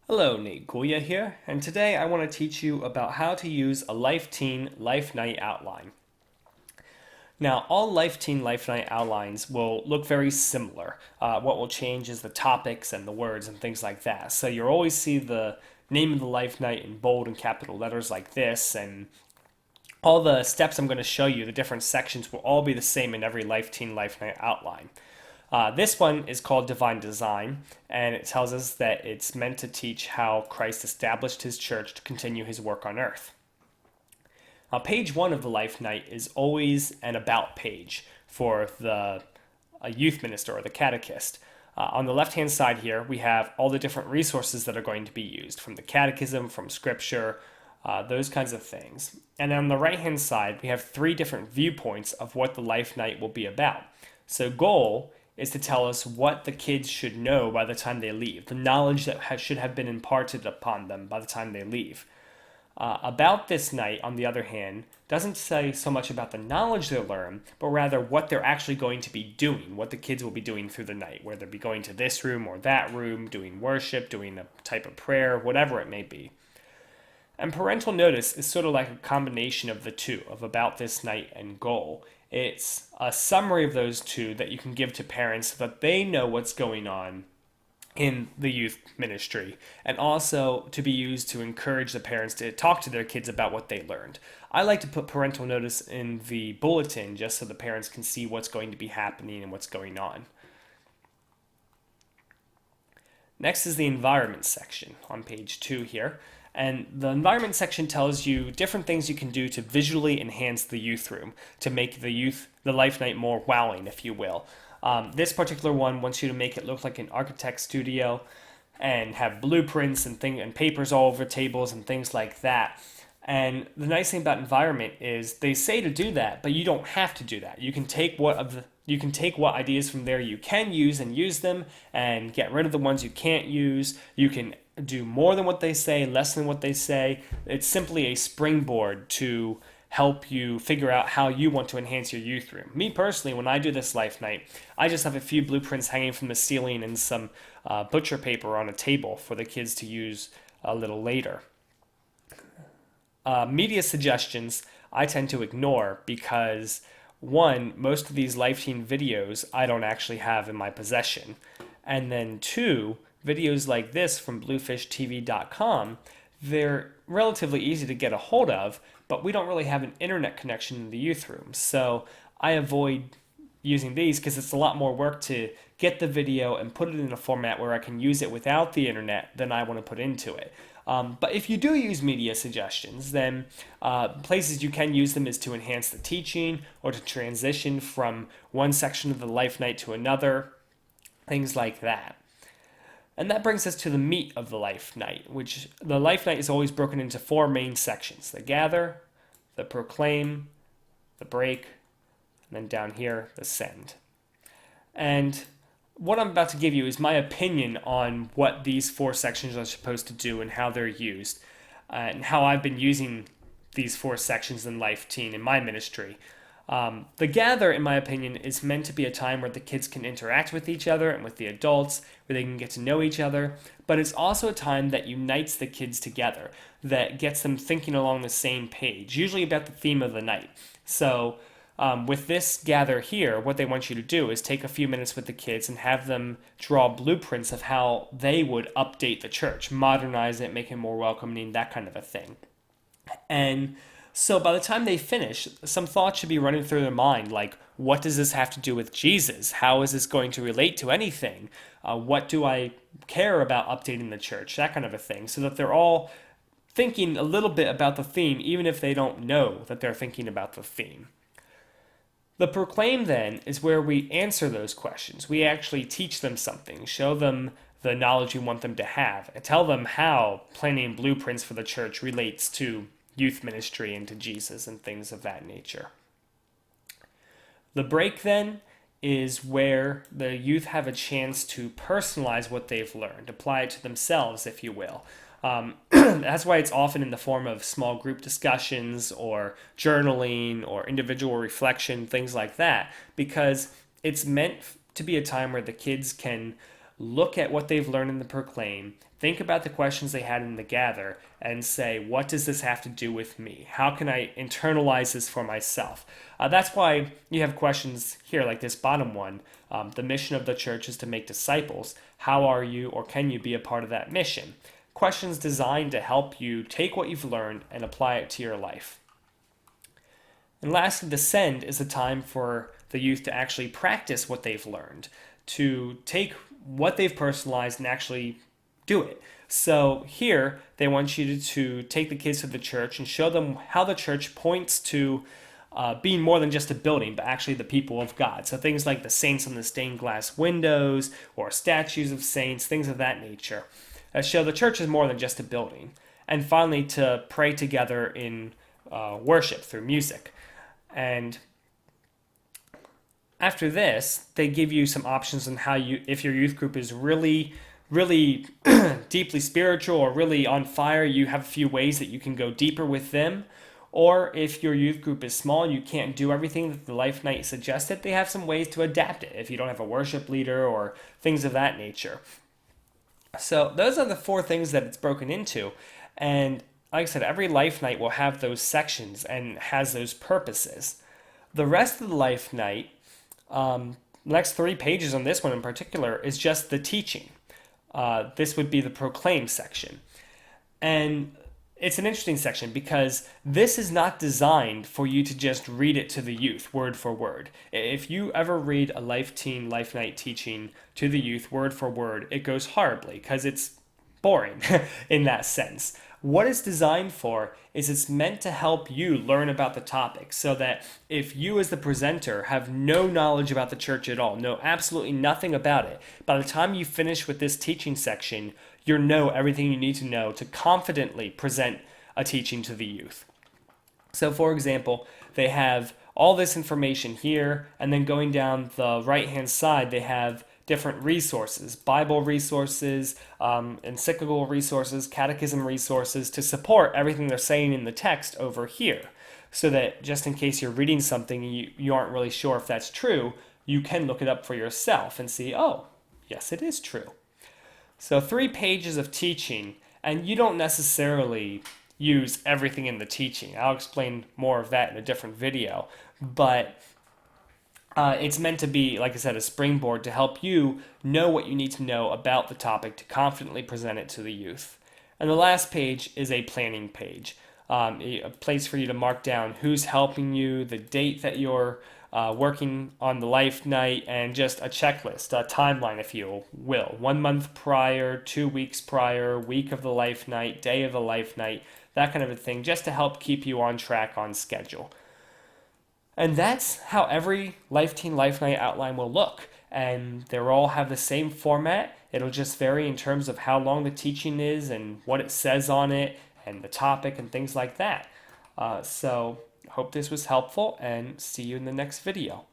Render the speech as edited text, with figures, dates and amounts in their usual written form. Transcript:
Hello, Nate Gulia here, and today I want to teach you about how to use a Life Teen Life Night outline. Now, all Life Teen Life Night outlines will look very similar. What will change is the topics and the words and things like that. So you'll always see the name of the Life Night in bold and capital letters like this, and all the steps I'm going to show you, the different sections, will all be the same in every Life Teen Life Night outline. This one is called Divine Design, and it tells us that it's meant to teach how Christ established his church to continue his work on earth. Now, page one of the Life Night is always an about page for the youth minister or the catechist. On the left hand side here, we have all the different resources that are going to be used from the catechism, from scripture, those kinds of things. And on the right hand side, we have three different viewpoints of what the Life Night will be about. So, goal is to tell us what the kids should know by the time they leave, the knowledge that should have been imparted upon them by the time they leave. About this night, on the other hand, doesn't say so much about the knowledge they'll learn, but rather what they're actually going to be doing, what the kids will be doing through the night, whether they'll be going to this room or that room, doing worship, doing a type of prayer, whatever it may be. And parental notice is sort of like a combination of the two, of about this night and goal. It's a summary of those two that you can give to parents so that they know what's going on in the youth ministry, and also to be used to encourage the parents to talk to their kids about what they learned. I like to put parental notice in the bulletin just so the parents can see what's going to be happening and what's going on. Next is the environment section on page 2 here. And the environment section tells you different things you can do to visually enhance the youth room, to make the Life Night more wowing, if you will. This particular one wants you to make it look like an architect studio and have blueprints and papers all over tables and things like that. And the nice thing about environment is they say to do that, but you don't have to do that. You can take what ideas from there you can use and use them, and get rid of the ones you can't use. You can do more than what they say, less than what they say. It's simply a springboard to help you figure out how you want to enhance your youth room. Me personally, when I do this Life Night, I just have a few blueprints hanging from the ceiling and some butcher paper on a table for the kids to use a little later. Media suggestions I tend to ignore because, one, most of these Life Teen videos I don't actually have in my possession. And then two, videos like this from bluefishtv.com, they're relatively easy to get a hold of, but we don't really have an internet connection in the youth room. So I avoid using these because it's a lot more work to get the video and put it in a format where I can use it without the internet than I want to put into it. But if you do use media suggestions, then places you can use them is to enhance the teaching or to transition from one section of the Life Night to another, things like that. And that brings us to the meat of the Life Night, which the Life Night is always broken into four main sections: the gather, the proclaim, the break, and then down here, the send. And what I'm about to give you is my opinion on what these four sections are supposed to do and how they're used, and how I've been using these four sections in Life Teen in my ministry. The gather, in my opinion, is meant to be a time where the kids can interact with each other and with the adults, where they can get to know each other, but it's also a time that unites the kids together, that gets them thinking along the same page, usually about the theme of the night. So, with this gather here, what they want you to do is take a few minutes with the kids and have them draw blueprints of how they would update the church, modernize it, make it more welcoming, that kind of a thing. And so by the time they finish, some thoughts should be running through their mind, like, what does this have to do with Jesus? How is this going to relate to anything? What do I care about updating the church? That kind of a thing. So that they're all thinking a little bit about the theme, even if they don't know that they're thinking about the theme. The proclaim, then, is where we answer those questions. We actually teach them something, show them the knowledge we want them to have, and tell them how planning blueprints for the church relates to youth ministry and to Jesus and things of that nature. The break, then, is where the youth have a chance to personalize what they've learned, apply it to themselves, if you will. That's why it's often in the form of small group discussions or journaling or individual reflection, things like that, because it's meant to be a time where the kids can look at what they've learned in the Proclaim, think about the questions they had in the Gather, and say, what does this have to do with me? How can I internalize this for myself? That's why you have questions here like this bottom one. The mission of the church is to make disciples. How are you or can you be a part of that mission? Questions designed to help you take what you've learned and apply it to your life. And lastly, the send is a time for the youth to actually practice what they've learned, to take what they've personalized and actually do it. So here, they want you to take the kids to the church and show them how the church points to being more than just a building, but actually the people of God. So things like the saints on the stained glass windows or statues of saints, things of that nature, show the church is more than just a building. And finally, to pray together in worship through music. And after this, they give you some options on how you, if your youth group is really, really deeply spiritual or really on fire, you have a few ways that you can go deeper with them. Or if your youth group is small, you can't do everything that the Life Night suggested, they have some ways to adapt it if you don't have a worship leader or things of that nature. So those are the 4 things that it's broken into. And like I said, every Life Night will have those sections and has those purposes. The rest of the Life Night, next 3 pages on this one in particular, is just the teaching. This would be the Proclaim section. And it's an interesting section because this is not designed for you to just read it to the youth word for word. If you ever read a Life Teen Life Night teaching to the youth word for word, it goes horribly because it's boring in that sense. What it's designed for is it's meant to help you learn about the topic so that if you as the presenter have no knowledge about the church at all, know absolutely nothing about it, by the time you finish with this teaching section, you know everything you need to know to confidently present a teaching to the youth. So for example, they have all this information here, and then going down the right-hand side, they have different resources, Bible resources, encyclical resources, catechism resources to support everything they're saying in the text over here. So that just in case you're reading something and you aren't really sure if that's true, you can look it up for yourself and see, oh, yes, it is true. So 3 pages of teaching, and you don't necessarily use everything in the teaching. I'll explain more of that in a different video, but it's meant to be, like I said, a springboard to help you know what you need to know about the topic to confidently present it to the youth. And the last page is a planning page, a place for you to mark down who's helping you, the date that you're working on the Life Night, and just a checklist, a timeline, if you will. 1 month prior, 2 weeks prior, week of the Life Night, day of the Life Night, that kind of a thing, just to help keep you on track, on schedule. And that's how every Life Teen Life Night outline will look. And they'll all have the same format. It'll just vary in terms of how long the teaching is and what it says on it and the topic and things like that. So hope this was helpful, and see you in the next video.